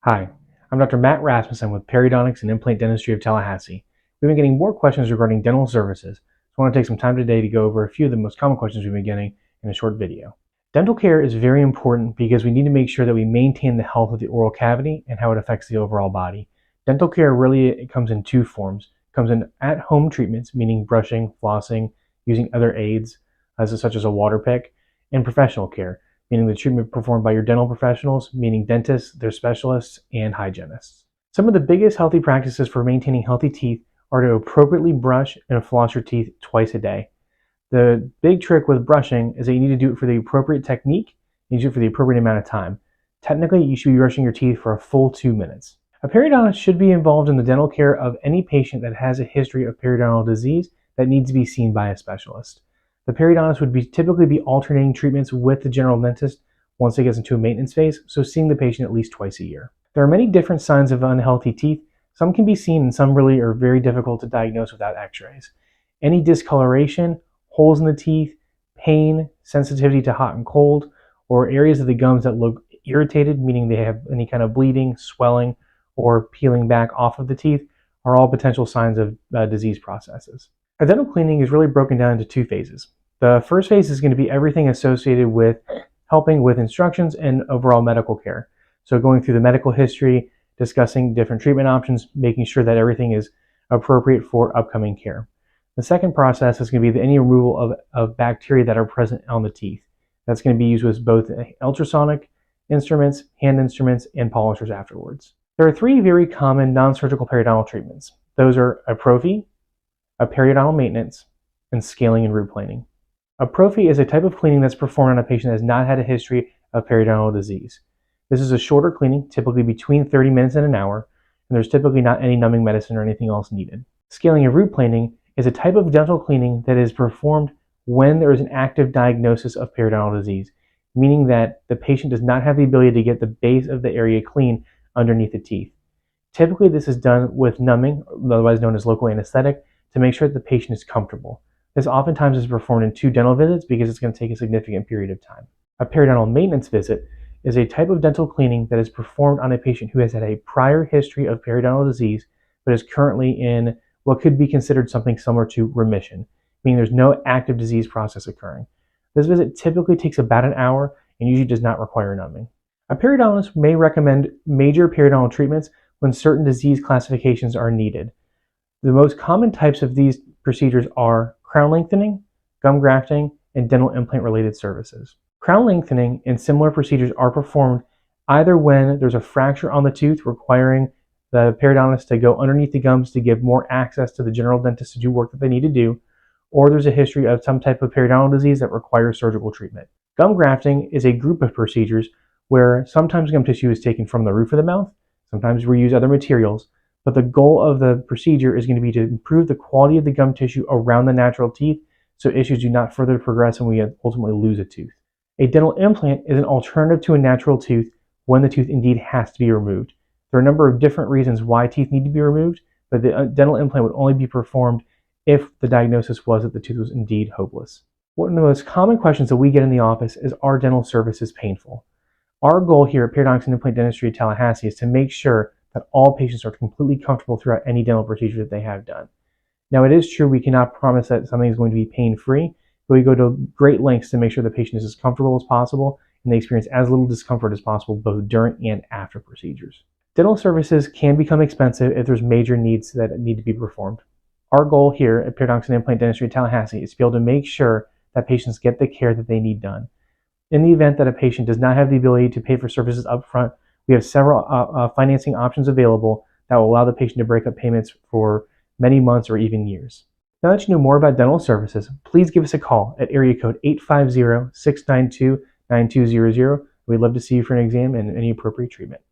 Hi, I'm Dr. Matt Rasmussen with Periodontics and Implant Dentistry of Tallahassee. We've been getting more questions regarding dental services, so I want to take some time today to go over a few of the most common questions we've been getting in a short video. Dental care is very important because we need to make sure that we maintain the health of the oral cavity and how it affects the overall body. Dental care really comes in two forms. It comes in at-home treatments, meaning brushing, flossing, using other aids, such as a water pick, and professional care, meaning the treatment performed by your dental professionals, meaning dentists, their specialists, and hygienists. Some of the biggest healthy practices for maintaining healthy teeth are to appropriately brush and floss your teeth twice a day. The big trick with brushing is that you need to do it for the appropriate technique, and you do it for the appropriate amount of time. Technically, you should be brushing your teeth for a full 2 minutes. A periodontist should be involved in the dental care of any patient that has a history of periodontal disease that needs to be seen by a specialist. The periodontist would typically be alternating treatments with the general dentist once it gets into a maintenance phase, so seeing the patient at least twice a year. There are many different signs of unhealthy teeth. Some can be seen and some really are very difficult to diagnose without x-rays. Any discoloration, holes in the teeth, pain, sensitivity to hot and cold, or areas of the gums that look irritated, meaning they have any kind of bleeding, swelling, or peeling back off of the teeth, are all potential signs of disease processes. A dental cleaning is really broken down into two phases. The first phase is going to be everything associated with helping with instructions and overall medical care. So going through the medical history, discussing different treatment options, making sure that everything is appropriate for upcoming care. The second process is going to be any removal of bacteria that are present on the teeth. That's going to be used with both ultrasonic instruments, hand instruments, and polishers afterwards. There are three very common non-surgical periodontal treatments. Those are a prophy, a periodontal maintenance, and scaling and root planing. A prophy is a type of cleaning that's performed on a patient that has not had a history of periodontal disease. This is a shorter cleaning, typically between 30 minutes and an hour, and there's typically not any numbing medicine or anything else needed. Scaling and root planing is a type of dental cleaning that is performed when there is an active diagnosis of periodontal disease, meaning that the patient does not have the ability to get the base of the area clean underneath the teeth. Typically, this is done with numbing, otherwise known as local anesthetic, to make sure that the patient is comfortable. This oftentimes is performed in 2 dental visits because it's going to take a significant period of time. A periodontal maintenance visit is a type of dental cleaning that is performed on a patient who has had a prior history of periodontal disease but is currently in what could be considered something similar to remission, meaning there's no active disease process occurring. This visit typically takes about an hour and usually does not require numbing. A periodontist may recommend major periodontal treatments when certain disease classifications are needed. The most common types of these procedures are crown lengthening, gum grafting, and dental implant related services. Crown lengthening and similar procedures are performed either when there's a fracture on the tooth requiring the periodontist to go underneath the gums to give more access to the general dentist to do work that they need to do, or there's a history of some type of periodontal disease that requires surgical treatment. Gum grafting is a group of procedures where sometimes gum tissue is taken from the roof of the mouth, sometimes we use other materials, but the goal of the procedure is going to be to improve the quality of the gum tissue around the natural teeth so issues do not further progress and we ultimately lose a tooth. A dental implant is an alternative to a natural tooth when the tooth indeed has to be removed. There are a number of different reasons why teeth need to be removed, but the dental implant would only be performed if the diagnosis was that the tooth was indeed hopeless. One of the most common questions that we get in the office is, are dental services painful? Our goal here at Periodontics and Implant Dentistry at Tallahassee is to make sure that all patients are completely comfortable throughout any dental procedure that they have done. Now, it is true we cannot promise that something is going to be pain-free, but we go to great lengths to make sure the patient is as comfortable as possible and they experience as little discomfort as possible both during and after procedures. Dental services can become expensive if there's major needs that need to be performed. Our goal here at Periodontics and Implant Dentistry at Tallahassee is to be able to make sure that patients get the care that they need done. In the event that a patient does not have the ability to pay for services up front, we have several financing options available that will allow the patient to break up payments for many months or even years. Now that you know more about dental services, please give us a call at area code 850-692-9200. We'd love to see you for an exam and any appropriate treatment.